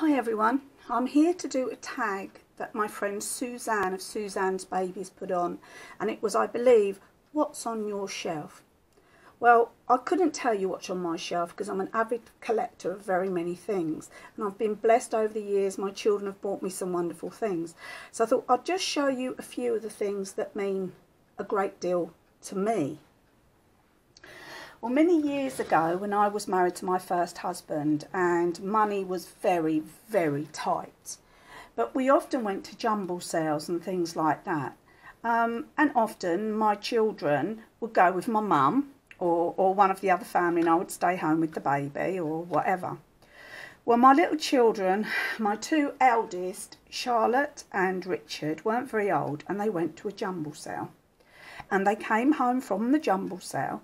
Hi everyone, I'm here to do a tag that my friend Suzanne of Suzanne's Babies put on, and it was, I believe, what's on your shelf. Well, I couldn't tell you what's on my shelf because I'm an avid collector of very many things, and I've been blessed over the years. My children have bought me some wonderful things, so I thought I'd just show you a few of the things that mean a great deal to me. Well, many years ago when I was married to my first husband and money was very, very tight, but we often went to jumble sales and things like that. And often my children would go with my mum or one of the other family, and I would stay home with the baby or whatever. Well, my little children, my two eldest, Charlotte and Richard, weren't very old, and they went to a jumble sale. And they came home from the jumble sale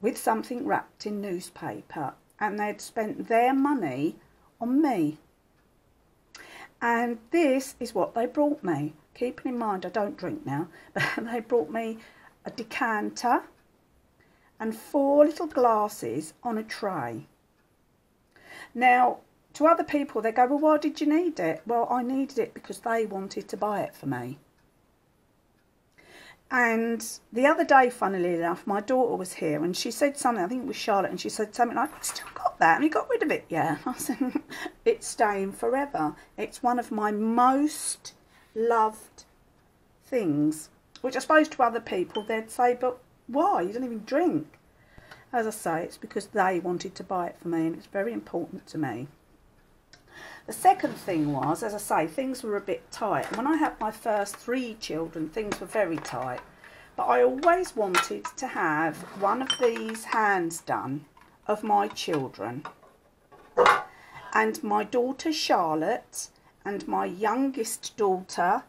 with something wrapped in newspaper, and they'd spent their money on me. And this is what they brought me. Keeping in mind I don't drink now, but they brought me a decanter and 4 little glasses on a tray. Now, to other people they go, well, why did you need it? Well, I needed it because they wanted to buy it for me. And the other day, funnily enough, my daughter was here and she said something, I think it was Charlotte, and she said something like, I still got that, and you got rid of it, yeah. I said, it's staying forever. It's one of my most loved things, which I suppose to other people they'd say, but why? You don't even drink. As I say, it's because they wanted to buy it for me, and it's very important to me. The second thing was, as I say, things were a bit tight. When I had my first 3 children, things were very tight. But I always wanted to have one of these hands done of my children. And my daughter Charlotte and my youngest daughter,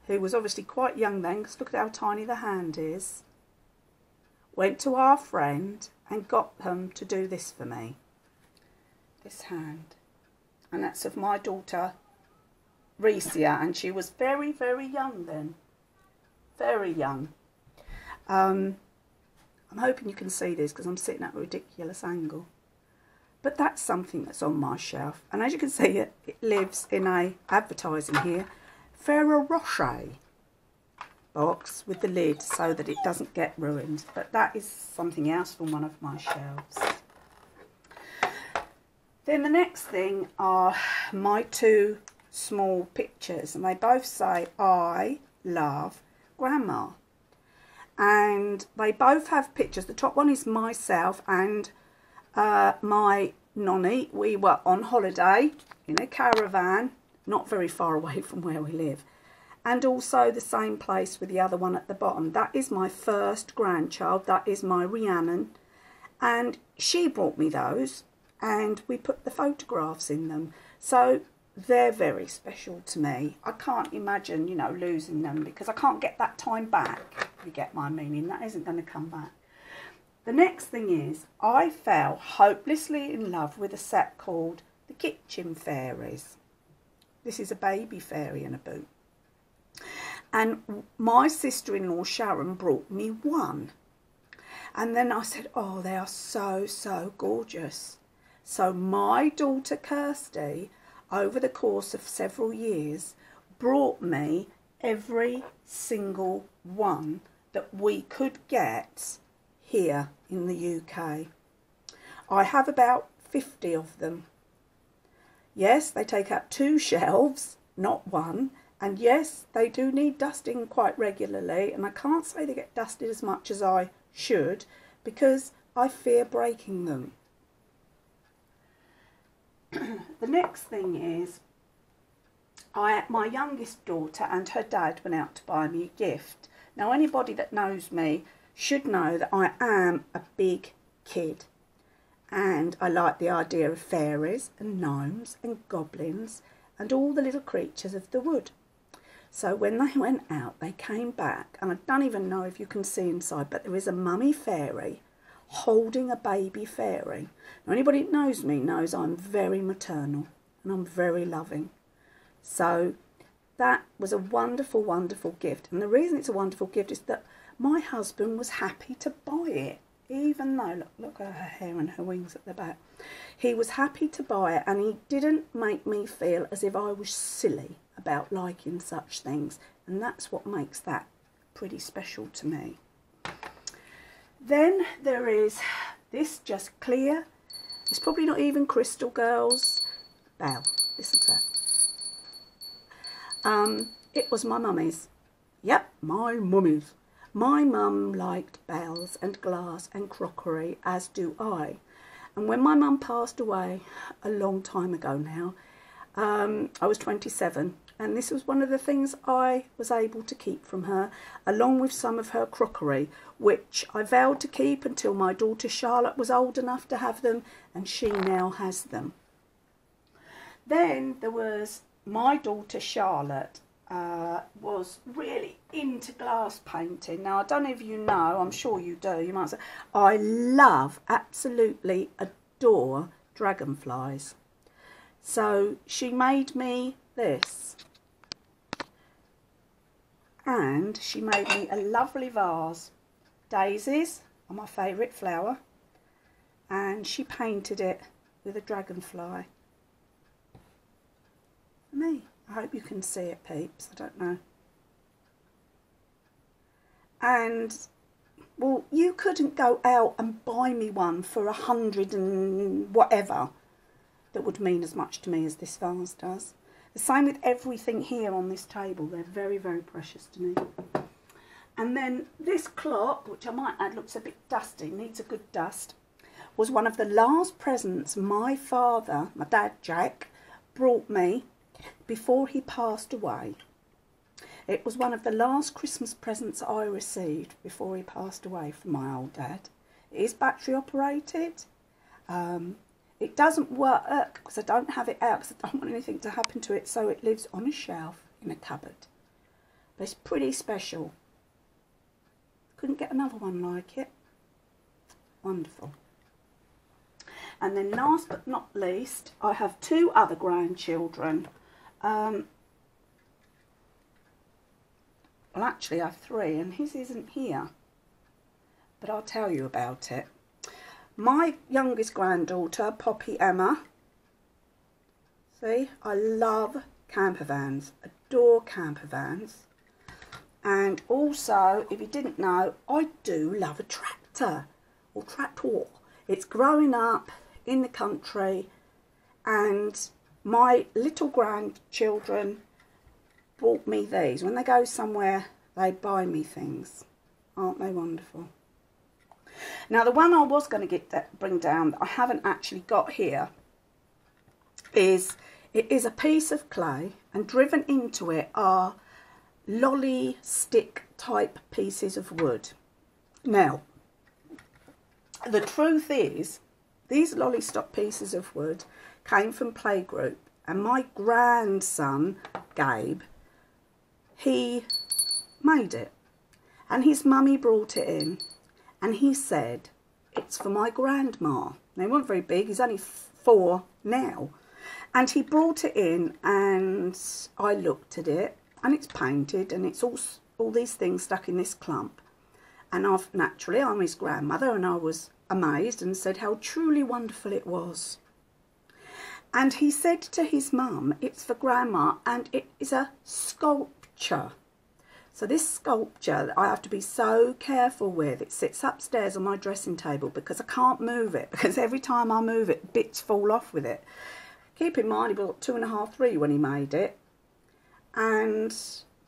who was obviously quite young then, because look at how tiny the hand is, went to our friend and got them to do this for me. This hand. And that's of my daughter, Recia, and she was very, very young then. Very young. I'm hoping you can see this because I'm sitting at a ridiculous angle. But that's something that's on my shelf. And as you can see, it lives in a, advertising here, Ferrero Rocher box with the lid so that it doesn't get ruined. But that is something else from one of my shelves. Then the next thing are my 2 small pictures, and they both say, I love Grandma. And they both have pictures. The top one is myself and my nonny. We were on holiday in a caravan, not very far away from where we live. And also the same place with the other one at the bottom. That is my first grandchild. That is my Rhiannon. And she brought me those. And we put the photographs in them. So they're very special to me. I can't imagine, you know, losing them because I can't get that time back, if you get my meaning. That isn't going to come back. The next thing is, I fell hopelessly in love with a set called the Kitchen Fairies. This is a baby fairy in a boot. And my sister-in-law Sharon brought me one. And then I said, oh, they are so, so gorgeous. So my daughter Kirsty, over the course of several years, brought me every single one that we could get here in the UK. I have about 50 of them. Yes, they take up 2 shelves, not 1. And yes, they do need dusting quite regularly. And I can't say they get dusted as much as I should because I fear breaking them. The next thing is, my youngest daughter and her dad went out to buy me a gift. Now, anybody that knows me should know that I am a big kid. And I like the idea of fairies and gnomes and goblins and all the little creatures of the wood. So when they went out, they came back, and I don't even know if you can see inside, but there is a mummy fairy holding a baby fairy. Now, anybody that knows me knows I'm very maternal and I'm very loving. So that was a wonderful, wonderful gift. And the reason it's a wonderful gift is that my husband was happy to buy it. even though, look at her hair and her wings at the back. He was happy to buy it, and he didn't make me feel as if I was silly about liking such things. And that's what makes that pretty special to me. Then there is this just clear. It's probably not even crystal, girls. Bell, listen to that. It was my mummy's. Yep, my mummy's. My mum liked bells and glass and crockery, as do I. And when my mum passed away a long time ago now, I was 27, and this was one of the things I was able to keep from her, along with some of her crockery, which I vowed to keep until my daughter Charlotte was old enough to have them, and she now has them. Then there was my daughter Charlotte. Was really into glass painting. Now, I don't know if you know, I'm sure you do, you might say, I love, absolutely adore dragonflies. So she made me this, and she made me a lovely vase. Daisies are my favourite flower, and she painted it with a dragonfly for me. I hope you can see it, peeps. I don't know. And, well, you couldn't go out and buy me one for 100 and whatever that would mean as much to me as this vase does. The same with everything here on this table. They're very, very precious to me. And then this clock, which I might add looks a bit dusty, needs a good dust, was one of the last presents my father, my dad Jack, brought me before he passed away. It was one of the last Christmas presents I received before he passed away from my old dad. It is battery operated. It doesn't work because I don't have it out because I don't want anything to happen to it, so it lives on a shelf in a cupboard. But it's pretty special. Couldn't get another one like it. Wonderful. And then last but not least, I have two other grandchildren. Well, actually I have three, and his isn't here, but I'll tell you about it. My youngest granddaughter, Poppy Emma. See, I love camper vans, adore camper vans. And also, if you didn't know, I do love a tractor, or tractor. It's growing up in the country, and my little grandchildren bought me these. When they go somewhere, they buy me things. Aren't they wonderful? Now, the one I was going to bring down that I haven't actually got here is, it is a piece of clay, and driven into it are lolly stick type pieces of wood. Now, the truth is, these lolly stock pieces of wood came from playgroup, and my grandson Gabe, he made it, and his mummy brought it in, and he said it's for my grandma. They weren't very big, he's only 4 now, and he brought it in, and I looked at it, and it's painted, and it's all these things stuck in this clump, and I'm his grandmother, and I was amazed and said how truly wonderful it was. And he said to his mum, it's for grandma, and it is a sculpture. So this sculpture, I have to be so careful with. It sits upstairs on my dressing table because I can't move it, because every time I move it, bits fall off with it. Keep in mind, he was 2.5, 3 when he made it.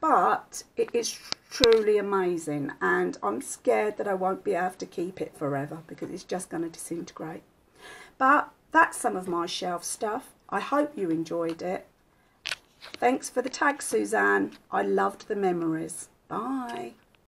But it is truly amazing, and I'm scared that I won't be able to keep it forever because it's just going to disintegrate. But that's some of my shelf stuff. I hope you enjoyed it. Thanks for the tag, Suzanne. I loved the memories. Bye.